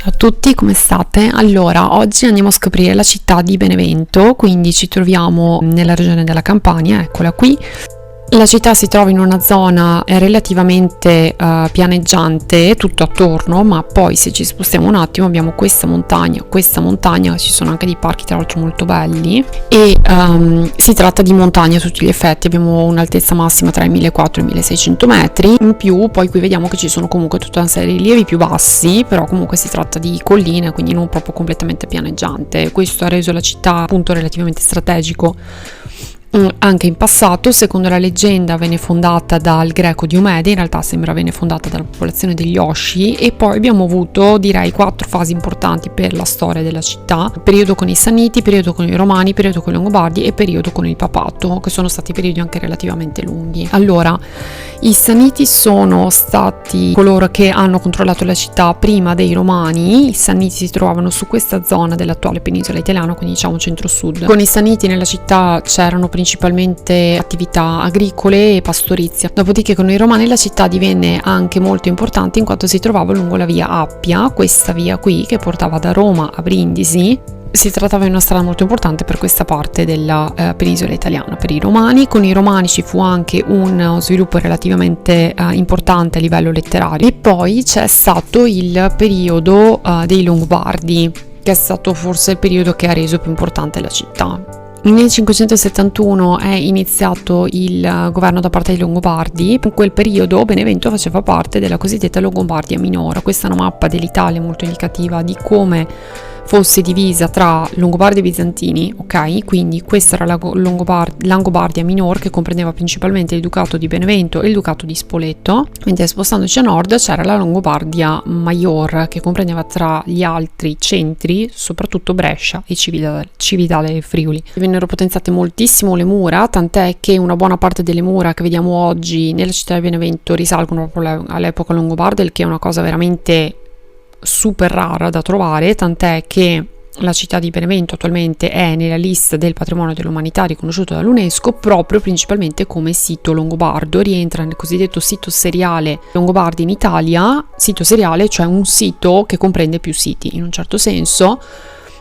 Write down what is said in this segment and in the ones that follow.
Ciao a tutti, come state? Allora, oggi andiamo a scoprire la città di Benevento, quindi ci troviamo nella regione della Campania, eccola qui. La città si trova in una zona relativamente pianeggiante, tutto attorno, ma poi se ci spostiamo un attimo abbiamo questa montagna, ci sono anche dei parchi tra l'altro molto belli e si tratta di montagna a tutti gli effetti, abbiamo un'altezza massima tra i 1400 e i 1600 metri, in più poi qui vediamo che ci sono comunque tutta una serie di rilievi più bassi, però comunque si tratta di colline, quindi non proprio completamente pianeggiante. Questo ha reso la città appunto relativamente strategico anche in passato. Secondo la leggenda venne fondata dal greco Diomede, in realtà sembra venne fondata dalla popolazione degli Osci, e poi abbiamo avuto direi 4 fasi importanti per la storia della città: periodo con i Sanniti, periodo con i Romani, periodo con i Longobardi e periodo con il Papato, che sono stati periodi anche relativamente lunghi. Allora, i Sanniti sono stati coloro che hanno controllato la città prima dei Romani. I Sanniti si trovavano su questa zona dell'attuale penisola italiana, quindi diciamo centro-sud. Con i Sanniti nella città c'erano principalmente attività agricole e pastorizia. Dopodiché con i Romani la città divenne anche molto importante in quanto si trovava lungo la via Appia, questa via qui che portava da Roma a Brindisi. Si trattava di una strada molto importante per questa parte della penisola italiana. Per i Romani, con i Romani ci fu anche uno sviluppo relativamente importante a livello letterario, e poi c'è stato il periodo dei Longobardi, che è stato forse il periodo che ha reso più importante la città. Nel 571 è iniziato il governo da parte dei Longobardi. In quel periodo Benevento faceva parte della cosiddetta Longobardia Minore. Questa è una mappa dell'Italia molto indicativa di come fosse divisa tra Longobardi e Bizantini, ok? Quindi questa era la Langobardia Minor, che comprendeva principalmente il Ducato di Benevento e il Ducato di Spoleto, mentre spostandoci a nord c'era la Longobardia Maior, che comprendeva tra gli altri centri soprattutto Brescia e Cividale del Friuli. Vennero potenziate moltissimo le mura, tant'è che una buona parte delle mura che vediamo oggi nella città di Benevento risalgono proprio all'epoca longobarda, il che è una cosa veramente super rara da trovare, tant'è che la città di Benevento attualmente è nella lista del patrimonio dell'umanità riconosciuto dall'UNESCO proprio principalmente come sito longobardo. Rientra nel cosiddetto sito seriale Longobardi in Italia, sito seriale cioè un sito che comprende più siti in un certo senso,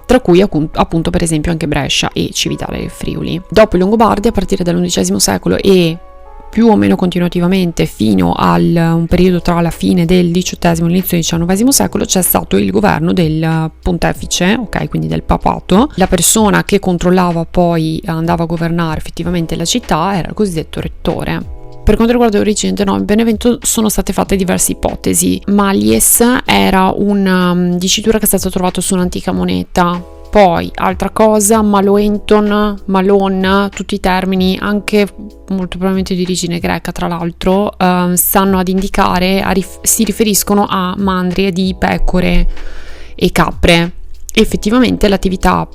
tra cui appunto per esempio anche Brescia e Cividale del Friuli. Dopo i Longobardi, a partire dall'XI secolo e più o meno continuativamente fino a un periodo tra la fine del XVIII e l'inizio del XIX secolo, c'è stato il governo del pontefice, ok, quindi del papato. La persona che controllava poi andava a governare effettivamente la città era il cosiddetto rettore. Per quanto riguarda l'origine del nome Benevento sono state fatte diverse ipotesi. Mallies era una dicitura che è stata trovata su un'antica moneta. Poi, altra cosa, Maloenton, Malon, tutti i termini, anche molto probabilmente di origine greca tra l'altro, stanno ad indicare, si riferiscono a mandrie di pecore e capre. Effettivamente le attività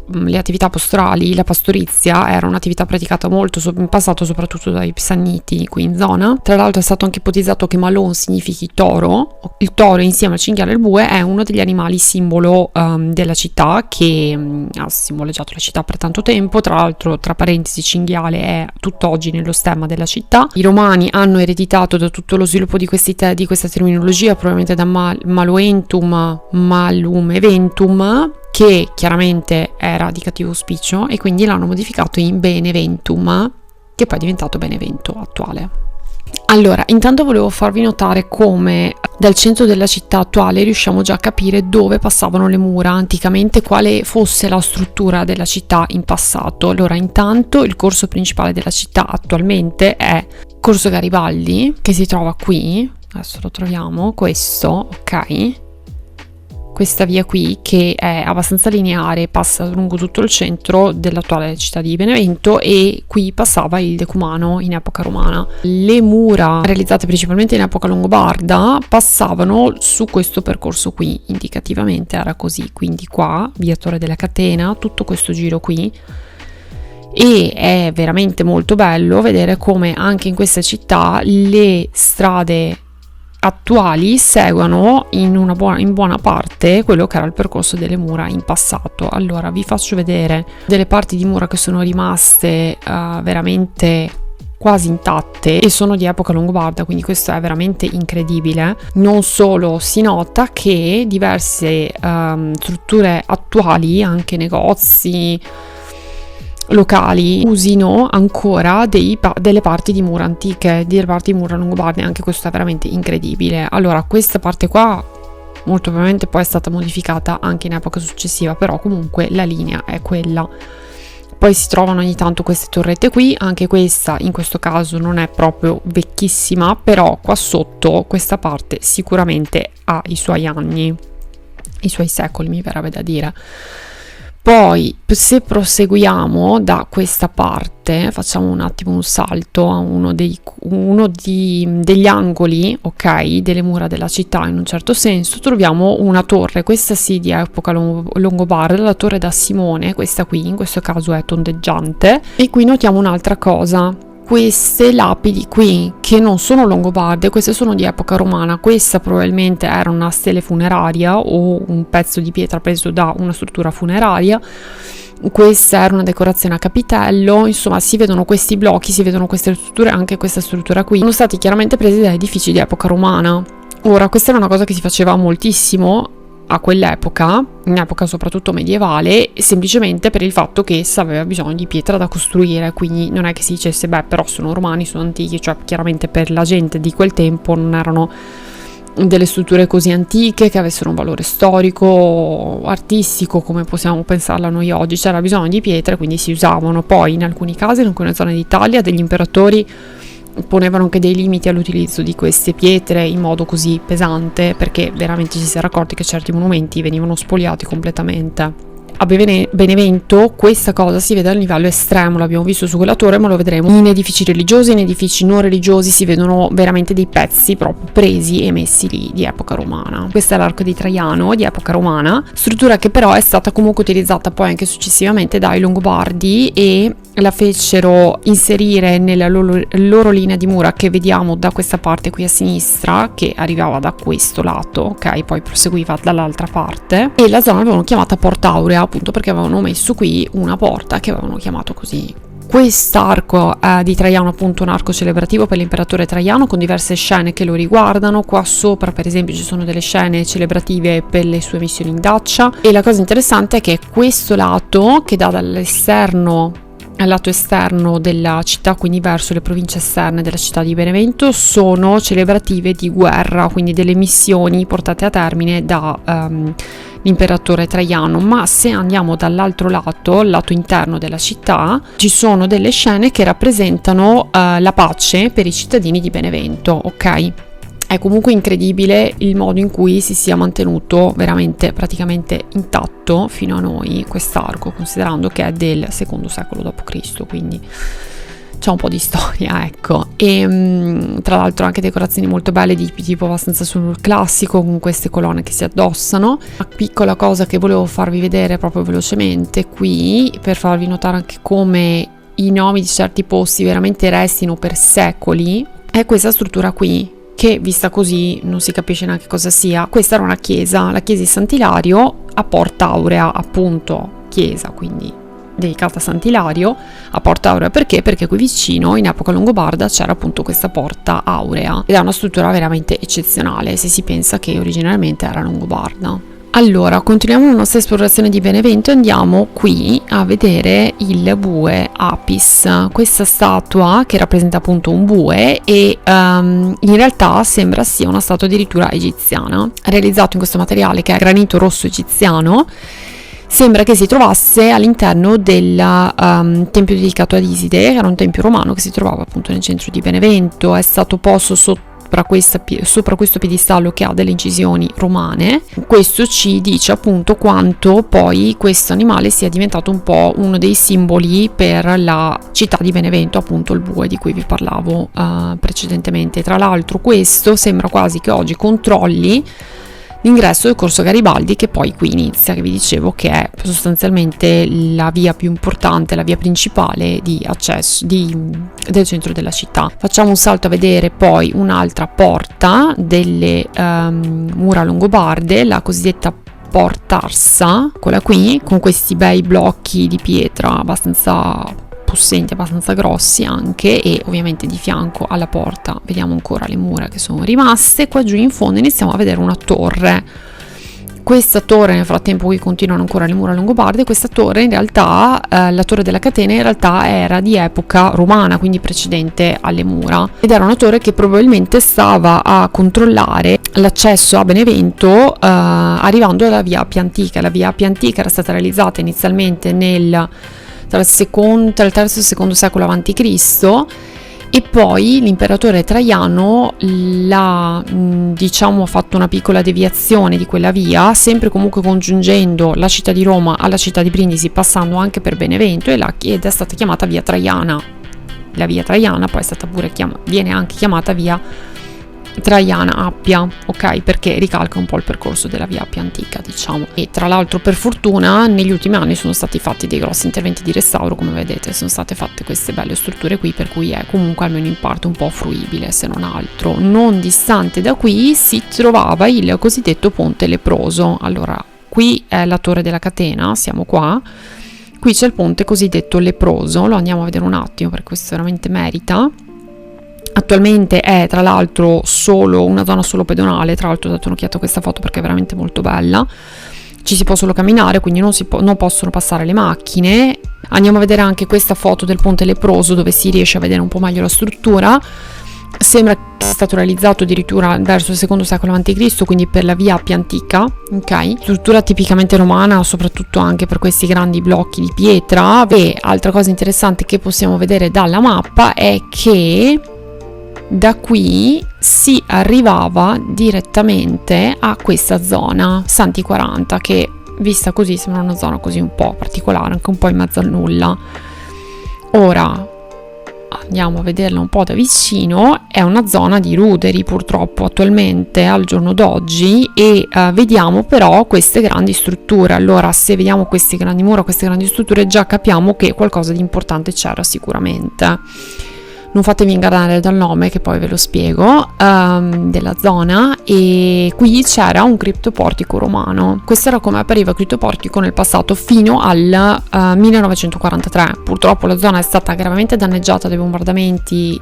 pastorali, la pastorizia era un'attività praticata molto in passato soprattutto dai Sanniti qui in zona. Tra l'altro è stato anche ipotizzato che Malon significhi toro. Il toro insieme al cinghiale e al bue è uno degli animali simbolo della città, che ha simboleggiato la città per tanto tempo. Tra l'altro, tra parentesi, cinghiale è tutt'oggi nello stemma della città. I Romani hanno ereditato da tutto lo sviluppo di questa terminologia, probabilmente da Maloentum, Malum Eventum, che chiaramente era di cattivo auspicio, e quindi l'hanno modificato in Beneventum, che poi è diventato Benevento attuale. Allora, intanto volevo farvi notare come dal centro della città attuale riusciamo già a capire dove passavano le mura anticamente, quale fosse la struttura della città in passato. Allora, intanto il corso principale della città attualmente è Corso Garibaldi, che si trova qui, adesso lo troviamo, questo, ok? Questa via qui, che è abbastanza lineare, passa lungo tutto il centro dell'attuale città di Benevento, e qui passava il decumano in epoca romana. Le mura realizzate principalmente in epoca longobarda passavano su questo percorso qui, indicativamente era così, quindi qua, via Torre della Catena, tutto questo giro qui. E è veramente molto bello vedere come anche in questa città le strade attuali seguono in buona parte quello che era il percorso delle mura in passato. Allora vi faccio vedere delle parti di mura che sono rimaste veramente quasi intatte e sono di epoca longobarda, quindi questo è veramente incredibile. Non solo, si nota che diverse strutture attuali, anche negozi, locali, usino ancora delle parti di mura antiche, delle parti di mura longobarde. Anche questo è veramente incredibile. Allora, questa parte qua molto probabilmente poi è stata modificata anche in epoca successiva, però comunque la linea è quella. Poi si trovano ogni tanto queste torrette qui, anche questa in questo caso non è proprio vecchissima, però qua sotto questa parte sicuramente ha i suoi anni, i suoi secoli, mi verrebbe da dire. Poi se proseguiamo da questa parte, facciamo un attimo un salto a uno degli angoli, ok, delle mura della città. In un certo senso troviamo una torre, questa sì di epoca longobarda, la torre da Simone, questa qui in questo caso è tondeggiante. E qui notiamo un'altra cosa: queste lapidi qui, che non sono longobarde, queste sono di epoca romana. Questa probabilmente era una stele funeraria o un pezzo di pietra preso da una struttura funeraria. Questa era una decorazione a capitello. Insomma, si vedono questi blocchi, si vedono queste strutture, anche questa struttura qui sono stati chiaramente presi da edifici di epoca romana. Ora, questa era una cosa che si faceva moltissimo a quell'epoca, in epoca soprattutto medievale, semplicemente per il fatto che essa aveva bisogno di pietra da costruire. Quindi non è che si dicesse beh, però sono romani, sono antichi, cioè chiaramente per la gente di quel tempo non erano delle strutture così antiche che avessero un valore storico, artistico come possiamo pensarla noi oggi. C'era bisogno di pietre, quindi si usavano. Poi in alcuni casi, in alcune zone d'Italia, degli imperatori ponevano anche dei limiti all'utilizzo di queste pietre in modo così pesante, perché veramente ci si era accorti che certi monumenti venivano spoliati completamente. A Benevento questa cosa si vede a livello estremo, l'abbiamo visto su quella torre, ma lo vedremo in edifici religiosi, in edifici non religiosi. Si vedono veramente dei pezzi proprio presi e messi lì di epoca romana. Questo è l'arco di Traiano di epoca romana, struttura che però è stata comunque utilizzata poi anche successivamente dai Longobardi e la fecero inserire nella loro linea di mura, che vediamo da questa parte qui a sinistra, che arrivava da questo lato, ok, poi proseguiva dall'altra parte, e la zona l'avevano chiamata Porta Aurea appunto perché avevano messo qui una porta che avevano chiamato così. Quest'arco di Traiano, appunto, un arco celebrativo per l'imperatore Traiano con diverse scene che lo riguardano. Qua sopra per esempio ci sono delle scene celebrative per le sue missioni in Dacia, e la cosa interessante è che questo lato che dà dall'esterno al lato esterno della città, quindi verso le province esterne della città di Benevento, sono celebrative di guerra, quindi delle missioni portate a termine da l'imperatore Traiano. Ma se andiamo dall'altro lato, il lato interno della città, ci sono delle scene che rappresentano la pace per i cittadini di Benevento, ok? È comunque incredibile il modo in cui si sia mantenuto veramente praticamente intatto fino a noi quest'arco, considerando che è del secondo secolo d.C., quindi c'è un po' di storia, ecco. E tra l'altro anche decorazioni molto belle di tipo abbastanza sul classico, con queste colonne che si addossano. Una piccola cosa che volevo farvi vedere proprio velocemente qui, per farvi notare anche come i nomi di certi posti veramente restino per secoli, è questa struttura qui, che vista così non si capisce neanche cosa sia. Questa era una chiesa, la chiesa di Sant'Ilario a Porta Aurea, appunto chiesa quindi dedicata a Sant'Ilario a Porta Aurea. Perché? Perché qui vicino in epoca longobarda c'era appunto questa Porta Aurea ed è una struttura veramente eccezionale se si pensa che originariamente era longobarda. Allora, continuiamo la nostra esplorazione di Benevento e andiamo qui a vedere il bue Apis, questa statua che rappresenta appunto un bue e in realtà sembra sia una statua addirittura egiziana, realizzato in questo materiale che è granito rosso egiziano. Sembra che si trovasse all'interno del tempio dedicato ad Iside, che era un tempio romano che si trovava appunto nel centro di Benevento. È stato posto sopra questo piedistallo che ha delle incisioni romane. Questo ci dice appunto quanto poi questo animale sia diventato un po' uno dei simboli per la città di Benevento, appunto il bue di cui vi parlavo precedentemente. Tra l'altro questo sembra quasi che oggi controlli l'ingresso del corso Garibaldi, che poi qui inizia, che vi dicevo che è sostanzialmente la via più importante, la via principale di accesso del centro della città. Facciamo un salto a vedere poi un'altra porta delle mura longobarde, la cosiddetta Porta Arsa, quella qui con questi bei blocchi di pietra abbastanza possenti, abbastanza grossi anche, e ovviamente di fianco alla porta vediamo ancora le mura che sono rimaste. Qua giù in fondo iniziamo a vedere una torre. Questa torre, nel frattempo qui continuano ancora le mura longobarde. Questa torre in realtà, la torre della catena in realtà era di epoca romana, quindi precedente alle mura, ed era una torre che probabilmente stava a controllare l'accesso a Benevento arrivando dalla via Appia Antica. La via Appia Antica era stata realizzata inizialmente tra il terzo e il secondo secolo a.C. e poi l'imperatore Traiano ha fatto una piccola deviazione di quella via, sempre comunque congiungendo la città di Roma alla città di Brindisi, passando anche per Benevento, ed è stata chiamata via Traiana. La via Traiana poi è stata viene anche chiamata via Traiana Appia, ok, perché ricalca un po' il percorso della via Appia Antica, diciamo. E tra l'altro, per fortuna, negli ultimi anni sono stati fatti dei grossi interventi di restauro, come vedete sono state fatte queste belle strutture qui, per cui è comunque almeno in parte un po' fruibile, se non altro. Non distante da qui si trovava il cosiddetto Ponte Leproso. Allora, qui è la Torre della Catena, siamo qua. Qui c'è il ponte cosiddetto Leproso, lo andiamo a vedere un attimo perché questo veramente merita. Attualmente è tra l'altro una zona solo pedonale. Tra l'altro ho dato un'occhiata a questa foto perché è veramente molto bella. Ci si può solo camminare, quindi non possono passare le macchine. Andiamo a vedere anche questa foto del ponte Leproso, dove si riesce a vedere un po' meglio la struttura. Sembra che sia stato realizzato addirittura verso il secondo secolo a.C., quindi per la via Appia Antica, ok? Struttura tipicamente romana, soprattutto anche per questi grandi blocchi di pietra. E altra cosa interessante che possiamo vedere dalla mappa è che da qui si arrivava direttamente a questa zona Santi 40, che vista così sembra una zona così un po' particolare, anche un po' in mezzo al nulla. Ora andiamo a vederla un po' da vicino. È una zona di ruderi purtroppo attualmente al giorno d'oggi, e vediamo però queste grandi strutture. Allora, se vediamo queste grandi mura, queste grandi strutture, già capiamo che qualcosa di importante c'era sicuramente. Non fatevi ingannare dal nome, che poi ve lo spiego, della zona. E qui c'era un criptoportico romano. Questo era come appariva il criptoportico nel passato fino al 1943. Purtroppo la zona è stata gravemente danneggiata dai bombardamenti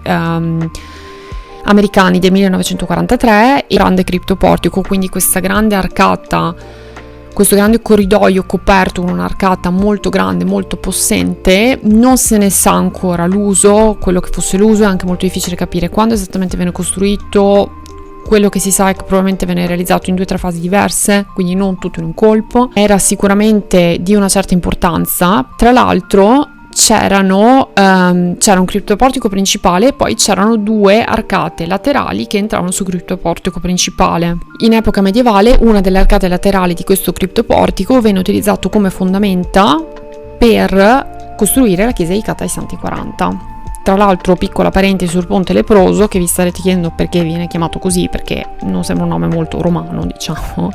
americani del 1943. Il grande criptoportico, quindi questa grande arcata, questo grande corridoio coperto con un'arcata molto grande, molto possente, non se ne sa ancora l'uso. Quello che fosse l'uso è anche molto difficile capire quando esattamente venne costruito. Quello che si sa è che probabilmente venne realizzato in 2 o 3 fasi diverse, quindi non tutto in un colpo. Era sicuramente di una certa importanza. Tra l'altro c'era un criptoportico principale e poi c'erano 2 arcate laterali che entravano sul criptoportico principale. In epoca medievale una delle arcate laterali di questo criptoportico venne utilizzato come fondamenta per costruire la chiesa dedicata ai Santi 40. Tra l'altro, piccola parentesi sul Ponte Leproso, che vi starete chiedendo perché viene chiamato così, perché non sembra un nome molto romano, diciamo.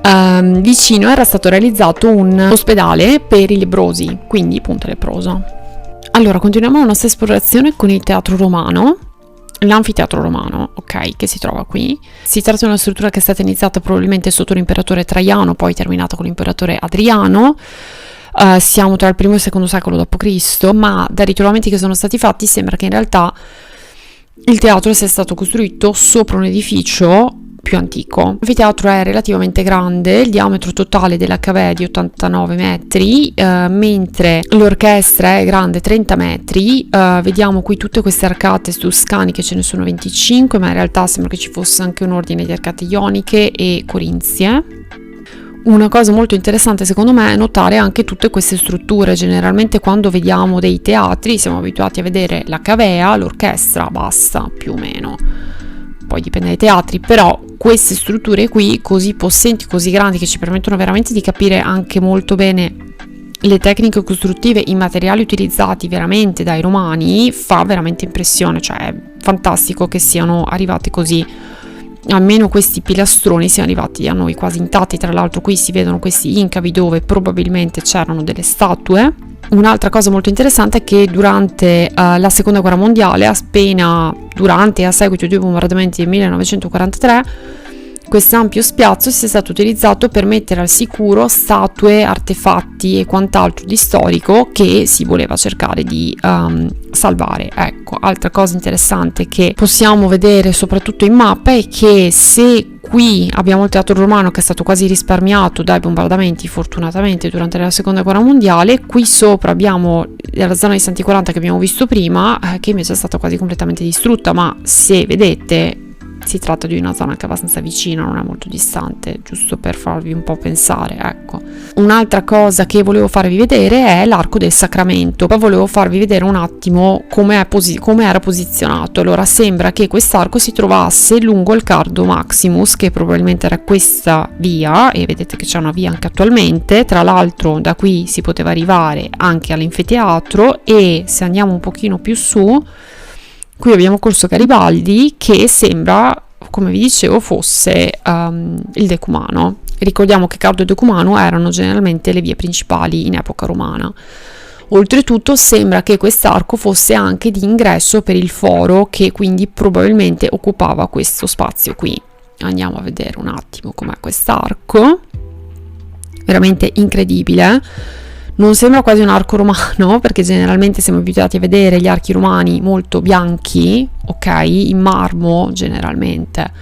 Vicino era stato realizzato un ospedale per i lebbrosi, quindi Ponte Leproso. Allora, continuiamo la nostra esplorazione con il teatro romano, l'anfiteatro romano, ok, che si trova qui. Si tratta di una struttura che è stata iniziata probabilmente sotto l'imperatore Traiano, poi terminata con l'imperatore Adriano. Siamo tra il primo e il secondo secolo d.C., ma dai ritrovamenti che sono stati fatti sembra che in realtà il teatro sia stato costruito sopra un edificio più antico. L'anfiteatro è relativamente grande, il diametro totale della cavea è di 89 metri, mentre l'orchestra è grande 30 metri. Vediamo qui tutte queste arcate tuscaniche, ce ne sono 25, ma in realtà sembra che ci fosse anche un ordine di arcate ioniche e corinzie. Una cosa molto interessante secondo me è notare anche tutte queste strutture. Generalmente quando vediamo dei teatri siamo abituati a vedere la cavea, l'orchestra, basta, più o meno. Poi dipende dai teatri, però queste strutture qui così possenti, così grandi, che ci permettono veramente di capire anche molto bene le tecniche costruttive, i materiali utilizzati veramente dai romani, fa veramente impressione. Cioè è fantastico che siano arrivati così, almeno questi pilastroni siano arrivati a noi quasi intatti. Tra l'altro qui si vedono questi incavi dove probabilmente c'erano delle statue. Un'altra cosa molto interessante è che durante la seconda guerra mondiale, appena durante e a seguito dei bombardamenti del 1943, questo ampio spiazzo sia stato utilizzato per mettere al sicuro statue, artefatti e quant'altro di storico che si voleva cercare di salvare. Ecco, altra cosa interessante che possiamo vedere soprattutto in mappa è che se qui abbiamo il teatro romano che è stato quasi risparmiato dai bombardamenti fortunatamente durante la seconda guerra mondiale, qui sopra abbiamo la zona di Santi 40 che abbiamo visto prima che invece è stata quasi completamente distrutta, ma se vedete si tratta di una zona che è abbastanza vicina, non è molto distante, giusto per farvi un po' pensare, ecco. Un'altra cosa che volevo farvi vedere è l'arco del Sacramento. Poi volevo farvi vedere un attimo come era posizionato. Allora, sembra che quest'arco si trovasse lungo il Cardo Maximus, che probabilmente era questa via, e vedete che c'è una via anche attualmente. Tra l'altro da qui si poteva arrivare anche all'anfiteatro, e se andiamo un pochino più su, qui abbiamo Corso Garibaldi, che sembra, come vi dicevo, fosse il Decumano. Ricordiamo che Cardo e Decumano erano generalmente le vie principali in epoca romana. Oltretutto sembra che quest'arco fosse anche di ingresso per il foro, che quindi probabilmente occupava questo spazio qui. Andiamo a vedere un attimo com'è quest'arco, veramente incredibile. Non sembra quasi un arco romano, perché generalmente siamo abituati a vedere gli archi romani molto bianchi, ok, in marmo generalmente,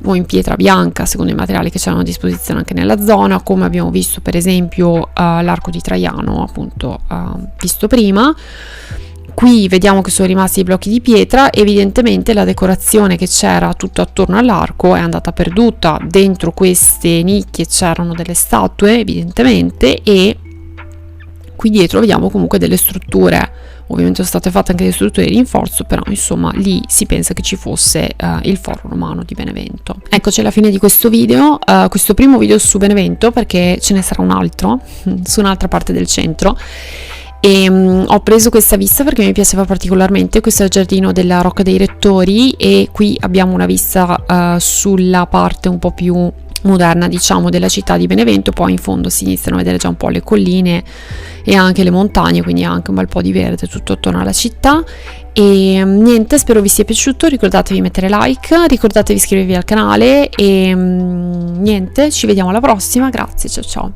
o in pietra bianca, secondo i materiali che c'erano a disposizione anche nella zona, come abbiamo visto per esempio l'arco di Traiano, appunto visto prima. Qui vediamo che sono rimasti i blocchi di pietra. Evidentemente la decorazione che c'era tutto attorno all'arco è andata perduta. Dentro queste nicchie c'erano delle statue, evidentemente, e qui dietro vediamo comunque delle strutture, ovviamente sono state fatte anche delle strutture di rinforzo, però insomma lì si pensa che ci fosse il foro romano di Benevento. Eccoci alla fine di questo video, questo primo video su Benevento, perché ce ne sarà un altro su un'altra parte del centro. E ho preso questa vista perché mi piaceva particolarmente. Questo è il giardino della Rocca dei Rettori, e qui abbiamo una vista sulla parte un po' più moderna, diciamo, della città di Benevento. Poi in fondo si iniziano a vedere già un po' le colline e anche le montagne, quindi anche un bel po' di verde tutto attorno alla città. E niente, spero vi sia piaciuto, ricordatevi di mettere like, ricordatevi di iscrivervi al canale, e niente, ci vediamo alla prossima, grazie, ciao ciao.